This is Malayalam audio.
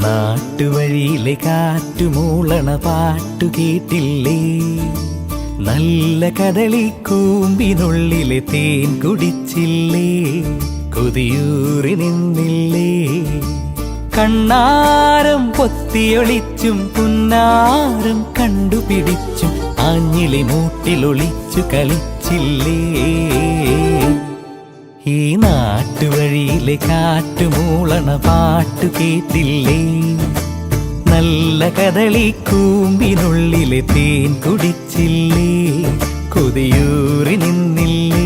നാട്ടുവഴിയിലെ കാറ്റുമൂളണ പാട്ടു കേട്ടില്ലേ? നല്ല കദളിക്കൂമ്പിനുള്ളിലെ തേൻ കുടിച്ചില്ലേ? കൊതിയൂറി നിന്നില്ലേ? കണ്ണാരം പൊത്തിയൊളിച്ചും പുന്നാരം കണ്ടുപിടിച്ചും ആഞ്ഞിലി മൂട്ടിലൊളിച്ചു കളിച്ചില്ലേ? ഈ നാട്ടുവഴിയിലെ കാറ്റുമൂളണ പാട്ടു കേട്ടില്ലേ? നല്ല കദളിക്കൂമ്പിനുള്ളിലെ തേൻ കുടിച്ചില്ലേ? കൊതിയൂറി നിന്നില്ലേ?